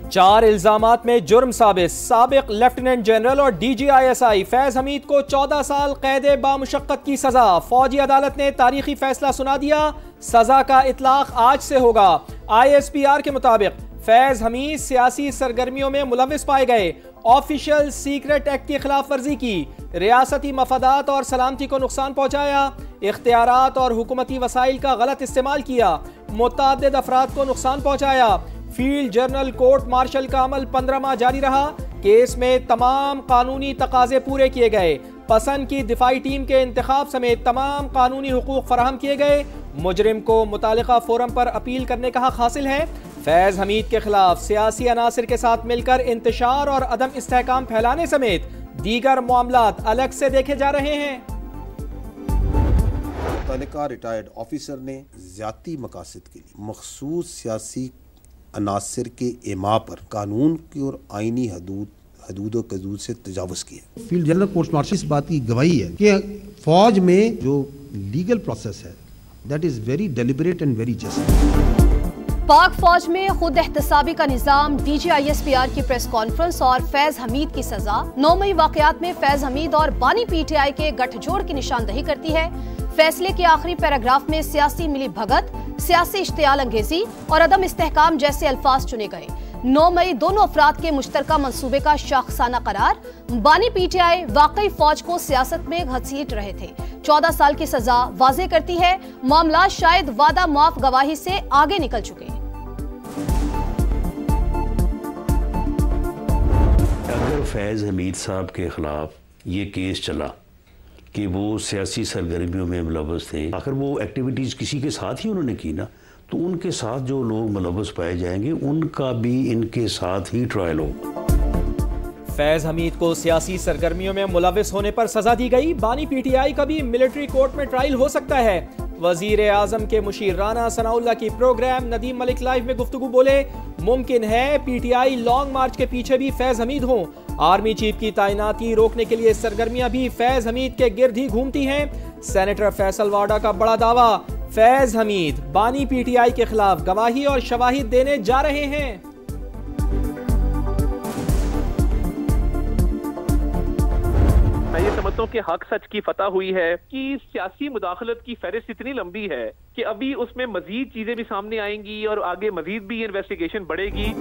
4 इल्जामात में जुर्म साबित। साबिक लेफ्टिनेंट जनरल और DGISI फैज हमीद को 14 साल कैद बामुशक्कत की सजा। फौजी अदालत ने तारीखी फैसला सुना दिया। सजा का इतलाक आज से होगा। ISPR के मुताबिक फैज हमीद सियासी सरगर्मियों में मुलविस पाए गए, ऑफिशियल सीक्रेट एक्ट की खिलाफ वर्जी की, रियासती मफादात और सलामती को नुकसान पहुंचाया, इख्तियारात और हुकूमती वसाइल का गलत इस्तेमाल किया, मुतअद्दिद अफराद को नुकसान पहुंचाया। फील्ड जर्नल कोर्ट मार्शल का अमल 15 माह जारी रहा। केस में तमाम कानूनी तकाजे पूरे किए गए। पसंद की दिफाई टीम के इंतखाब समेत तमाम कानूनी हुकूक फराहम किए गए। मुजरिम को मुतालिका फोरम पर अपील करने का हक हासिल है। फैज हमीद के खिलाफ सियासी अनासिर के साथ मिलकर इंतशार और अदम इस्तेहकाम फैलाने समेत दीगर मामलात अलग से देखे जा रहे हैं। मुतल्लिका रिटायर्ड ऑफिसर ने ज़्याती मकासद के लिए मखसूस सियासी अनासिर के इमा पर कानून की और आईनी हदूद से तजावुज़ किया। फील्ड जनरल कोर्ट मार्शल इस बात की गवाही है कि फौज में जो लीगल प्रोसेस है that is very deliberate and very just. पाक फौज में खुद एहतसाबी का निजाम, DGISPR की प्रेस कॉन्फ्रेंस और फैज हमीद की सजा। 9 मई वाकयात में फैज हमीद और बानी PTI के गठजोड़ की निशानदही करती है। फैसले के आखिरी पैराग्राफ में सियासी मिली भगत, सियासी इश्तियाल अंगेजी और अदम इस्तेहकाम जैसे अल्फाज चुने गए। 9 मई दोनों अफराद के मुश्तरका मंसूबे का शाखसाना करार। बानी PTI वाकई फौज को सियासत में घसीट रहे थे। 14 साल की सजा वाजे करती है मामला शायद वादा माफ गवाही से आगे निकल चुके। अगर फैज हमीद साहब के खिलाफ ये केस चला कि वो सियासी सरगर्मियों में मुलव्वस थे, आखिर वो एक्टिविटीज किसी के साथ ही उन्होंने की ना, तो उनके साथ जो लोग मुलव्वस पाए जाएंगे उनका भी इनके साथ ही ट्रायल होगा। फैज हमीद को सियासी सरगर्मियों में मुलविस होने पर सजा दी गई। बानी PTI का भी मिलिट्री कोर्ट में ट्रायल हो सकता है। वजीर आजम के मुशीर राना सनाउल्लाह की प्रोग्राम नदीम मलिक लाइव में गुफ्तगू बोले, मुमकिन है PTI लॉन्ग मार्च के पीछे भी फैज हमीद हों। आर्मी चीफ की तैनाती रोकने के लिए सरगर्मियां भी फैज हमीद के गिर्द ही घूमती हैं। सेनेटर फैसल वाडा का बड़ा दावा, फैज हमीद बानी PTI के खिलाफ गवाही और शवाहिद देने जा रहे हैं। मैं ये समझता हूँ कि हक सच की फतह हुई है कि सियासी मुदाखलत की फहरिस्त इतनी लंबी है कि अभी उसमें मजीद चीजें भी सामने आएंगी और आगे मजीद भी इन्वेस्टिगेशन बढ़ेगी।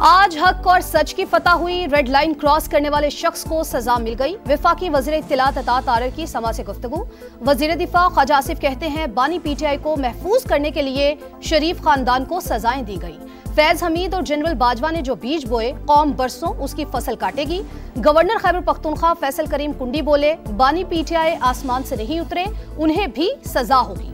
आज हक और सच की फतह हुई। रेड लाइन क्रॉस करने वाले शख्स को सजा मिल गई। वफाकी वज़ीर इत्तलात अता तारर की समा से गुफ्तगू। वज़ीर दिफा ख्वाजा आसिफ कहते हैं बानी PTI को महफूज करने के लिए शरीफ खानदान को सजाएं दी गई। फैज हमीद और जनरल बाजवा ने जो बीज बोए कौम बरसों उसकी फसल काटेगी। गवर्नर खैबर पख्तूनख्वा फैसल करीम कुंडी बोले, बानी PTI आसमान से नहीं उतरे, उन्हें भी सजा होगी।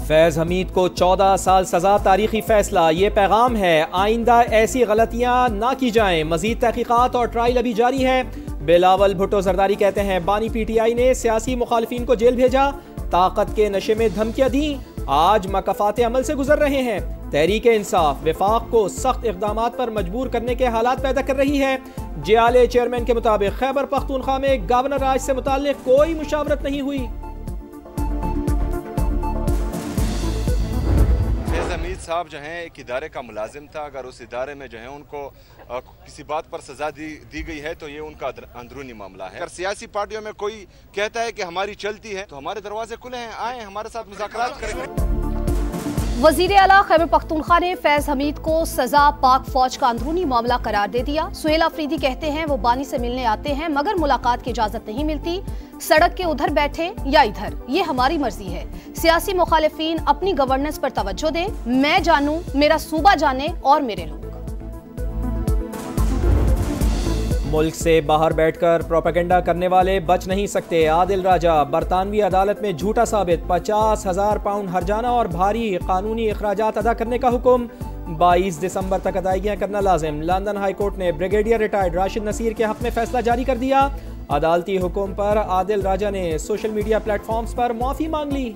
फैज हमीद को 14 साल सजा, तारीखी फैसला। ये पैगाम है, आइंदा ऐसी गलतियां ना की जाएं। मजीद तहकीकात और ट्रायल अभी जारी है। बिलावल भुट्टो जरदारी कहते हैं बानी PTI ने सियासी मुखालिफिन को जेल भेजा, ताकत के नशे में धमकियां दी, आज मकफात अमल से गुजर रहे हैं। तहरीक इंसाफ वफाक को सख्त इक़दामात पर मजबूर करने के हालात पैदा कर रही है। JLA चेयरमैन के मुताबिक खैबर पख्तूनख्वा में गवर्नर राज से मुताल्लिक कोई मुशावरत नहीं हुई। हमीद साहब जो हैं एक इदारे का मुलाजिम था, अगर उस इदारे में जो है उनको किसी बात पर सजा दी गई है तो ये उनका अंदरूनी मामला है। अगर सियासी पार्टियों में कोई कहता है कि हमारी चलती है तो हमारे दरवाजे खुले हैं, आए हमारे साथ मुज़ाकरात करें। वज़ीर आला खैबर पख्तूनख्वा ने फैज हमीद को सजा पाक फौज का अंदरूनी मामला करार दे दिया। सुहेल अफरीदी कहते हैं वो बानी से मिलने आते हैं मगर मुलाकात की इजाजत नहीं मिलती। सड़क के उधर बैठे या इधर, ये हमारी मर्जी है। सियासी मुखालिफिन अपनी गवर्नेंस पर तवज्जो दे, मैं जानूं, मेरा सूबा जाने और मेरे लोग। मुल्क से बाहर बैठकर प्रोपेगेंडा करने वाले बच नहीं सकते। आदिल राजा बरतानवी अदालत में झूठा साबित, 50,000 पाउंड हर्जाना और भारी कानूनी अखराजात अदा करने का हुक्म। 22 दिसंबर तक अदायगियां करना लाजिम। लंदन हाई कोर्ट ने ब्रिगेडियर रिटायर्ड राशिद नसीर के हक में फैसला जारी कर दिया। अदालती हुक्म पर आदिल राजा ने सोशल मीडिया प्लेटफॉर्म्स पर माफी मांग ली।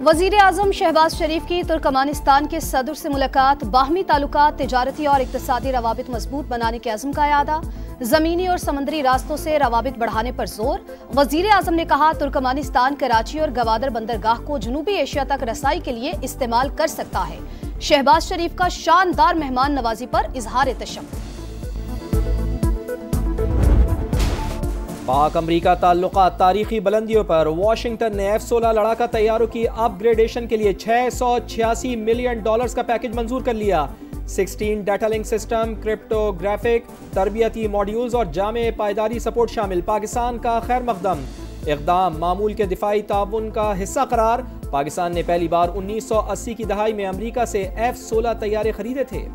वजीर आजम शहबाज शरीफ की तुर्कमानिस्तान के सदर से मुलाकात, बाहमी ताल्लुकात, तिजारती और इक्तिसादी रवाबित मजबूत बनाने के अज़्म का यादा, जमीनी और समंदरी रास्तों से रवाबित बढ़ाने पर जोर। वजीर आजम ने कहा तुर्कमानिस्तान कराची और गवादर बंदरगाह को जनूबी एशिया तक रसाई के लिए इस्तेमाल कर सकता है। शहबाज शरीफ का शानदार मेहमान नवाजी पर इजहार तशक्कुर। पाक अमरीका ताल्लुकात तारीखी बुलंदियों पर, वाशिंगटन ने F-16 लड़ाका तैयारों की अपग्रेडेशन के लिए $686 मिलियन का पैकेज मंजूर कर लिया। 16 डाटा लिंक सिस्टम, क्रिप्टोग्राफिक, तरबियती मॉड्यूल्स और जामे पायदारी सपोर्ट शामिल। पाकिस्तान का खैर मकदम इक़दाम मामूल के दिफाई ताउन का हिस्सा करार। पाकिस्तान ने पहली बार 1980 की दहाई में अमरीका से F-16 तैयारे खरीदे थे।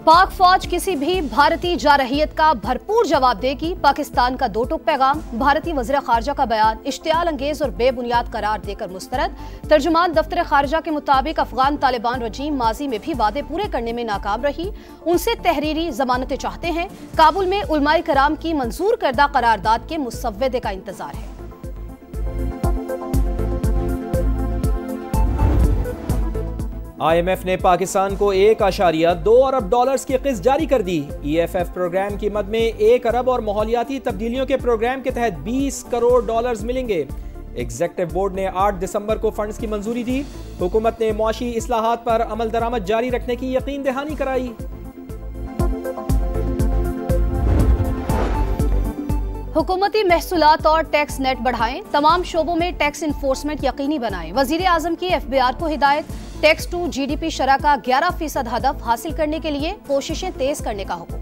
पाक फौज किसी भी भारतीय जारहियत का भरपूर जवाब देगी, पाकिस्तान का दो टूक पैगाम। भारतीय वज़ीर खारजा का बयान इश्तियाल अंगेज और बेबुनियाद करार देकर मुस्तरद। तर्जुमान दफ्तर खारजा के मुताबिक अफगान तालिबान रजीम माजी में भी वादे पूरे करने में नाकाम रही, उनसे तहरीरी जमानतें चाहते हैं। काबुल में उलमाए कराम की मंजूर करदा करारदाद के मुसव्वदे का इंतजार है। IMF ने पाकिस्तान को $1.2 अरब की किस्त जारी कर दी। EFF प्रोग्राम की मद में 1 अरब और माहौलियाती तब्दीलियों के प्रोग्राम के तहत $20 करोड़ मिलेंगे। एग्जीक्यूटिव बोर्ड ने 8 दिसंबर को फंड्स की मंजूरी दी। हुकूमत ने मुआशी इस्लाहात पर अमल दरामद जारी रखने की यकीन दहानी कराई। हुकूमती महसूलात और टैक्स नेट बढ़ाएं, तमाम शोबों में टैक्स इन्फोर्समेंट यकीनी बनाएं। वजीर आजम की FBR को हिदायत, टैक्स टू GDP शरह का 11% हदफ हासिल करने के लिए कोशिशें तेज करने का हुक्म।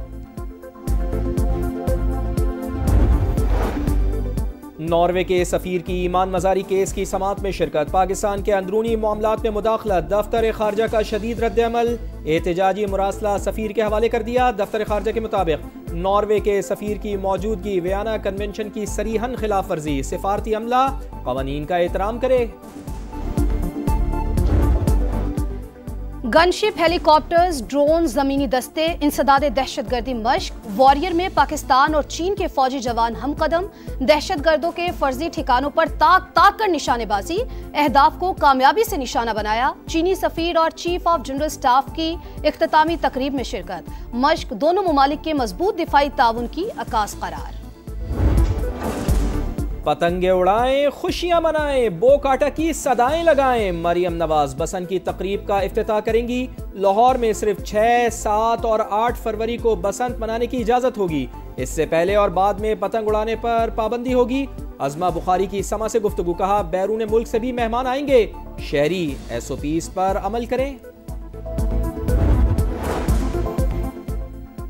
नॉर्वे के सफीर की ईमान मजारी केस की समाअत में शिरकत। पाकिस्तान के अंदरूनी मामलात में मुदाखलत, दफ्तर खारजा का शदीद रद्द-ए-अमल। एहतजाजी मुरासला सफीर के हवाले कर दिया। दफ्तर खारजा के मुताबिक नॉर्वे के सफीर की मौजूदगी वियना कन्वेंशन की सरीहन खिलाफ वर्जी। सिफारती अमला कवानीन का एहतराम करे। गनशिप, हेलीकॉप्टर्स, ड्रोन, जमीनी दस्ते, इंसदाद दहशतगर्दी मश्क। वॉरियर में पाकिस्तान और चीन के फौजी जवान हमकदम। दहशतगर्दों के फर्जी ठिकानों पर ताक कर निशानेबाजी, अहदाफ को कामयाबी से निशाना बनाया। चीनी सफीर और चीफ ऑफ जनरल स्टाफ की इख्तितामी तकरीब में शिरकत। मश्क दोनों ममालिक के मजबूत दिफाई ताउन की अकास करार। पतंगे उड़ाएं, खुशियां मनाएं, बो काटा की सदाएं लगाएं। मरियम नवाज बसंत की तकरीब का इफ्तिताह करेंगी। लाहौर में सिर्फ 6, 7 और 8 फरवरी को बसंत मनाने की इजाजत होगी। इससे पहले और बाद में पतंग उड़ाने पर पाबंदी होगी। अज़मा बुखारी की समा से गुफ्तगू, कहा बैरून मुल्क से भी मेहमान आएंगे, शहरी SOPs पर अमल करें।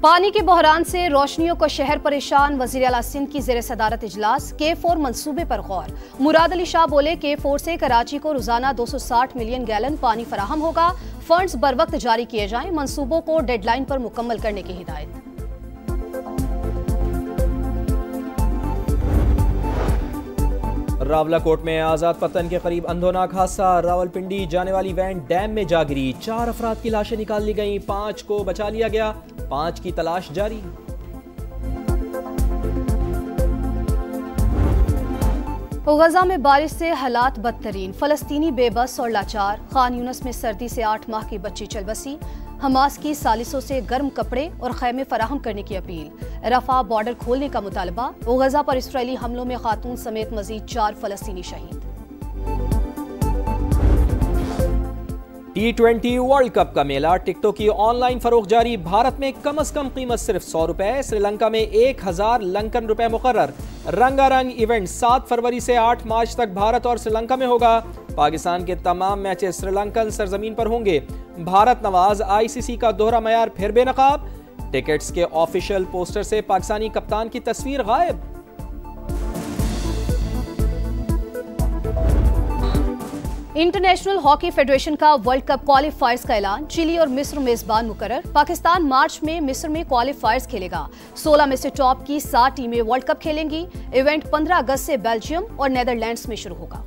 पानी के बहरान से रोशनियों को शहर परेशान। वज़ीर आला सिंध की ज़ेर सदारत इजलास। K4 मंसूबे पर गौर। मुराद अली शाह बोले K4 से कराची को रोजाना 260 मिलियन गैलन पानी फराहम होगा। फंड्स बर वक्त जारी किए जाएं। मंसूबों को डेडलाइन पर मुकम्मल करने की हिदायत। रावलाकोट में आजाद पतन के करीब अंधोनाक हादसा। रावलपिंडी जाने वाली वैन डैम में जा गिरी। 4 अफराद की लाशें निकाल ली गईं, 5 को बचा लिया गया, 5 की तलाश जारी। गजा में बारिश से हालात बदतरीन। फलस्तीनी बेबस और लाचार। खान यूनस में सर्दी से 8 माह की बच्ची चल बसी। हमास की सालिसों से गर्म कपड़े और खैमे फराहम करने की अपील। रफा बॉर्डर खोलने का मुतालबा। गजा पर इसराइली हमलों में खातून समेत मजीद 4 फलस्तीनी शहीद। T20 वर्ल्ड कप का मेला। टिकटों की ऑनलाइन फरोख्त जारी। भारत में कम से कम कीमत सिर्फ ₹100। श्रीलंका में 1000 लंकन रुपए मुकर्रर। रंगारंग इवेंट 7 फरवरी से 8 मार्च तक भारत और श्रीलंका में होगा। पाकिस्तान के तमाम मैचेस श्रीलंकन सरजमीन पर होंगे। भारत नवाज ICC का दोहरा मयार फिर बेनकाब। टिकट्स के ऑफिशियल पोस्टर से पाकिस्तानी कप्तान की तस्वीर गायब। इंटरनेशनल हॉकी फेडरेशन का वर्ल्ड कप क्वालिफायर्स का ऐलान। चिली और मिस्र मेजबान मुकर्रर। पाकिस्तान मार्च में मिस्र में क्वालिफायर्स खेलेगा। 16 में से टॉप की 7 टीमें वर्ल्ड कप खेलेंगी। इवेंट 15 अगस्त से बेल्जियम और नेदरलैंड्स में शुरू होगा।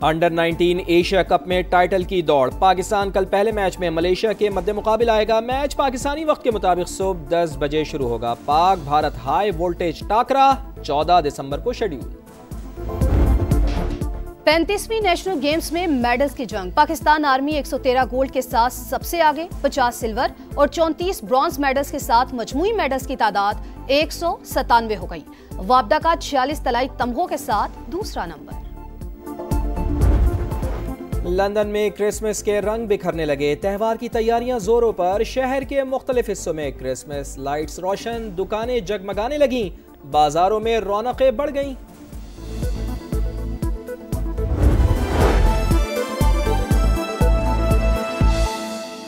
अंडर 19 एशिया कप में टाइटल की दौड़। पाकिस्तान कल पहले मैच में मलेशिया के मद्दे मुकाबिल आएगा। मैच पाकिस्तानी वक्त के मुताबिक सुबह 10 बजे शुरू होगा। पाक भारत हाई वोल्टेज टाकरा 14 दिसंबर को शेड्यूल। 35वीं नेशनल गेम्स में मेडल्स की जंग। पाकिस्तान आर्मी 113 गोल्ड के साथ सबसे आगे, 50 सिल्वर और 34 ब्रॉन्ज मेडल्स के साथ मजमूई मेडल्स की तादाद 197 हो गई। वापदा का 46 तलाई तमगों के साथ दूसरा नंबर। लंदन में क्रिसमस के रंग बिखरने लगे। त्यौहार की तैयारियां जोरों पर। शहर के मुख्तलिफ हिस्सों में क्रिसमस लाइट्स रोशन, दुकानें जगमगाने लगीं, बाजारों में रौनकें बढ़ गईं।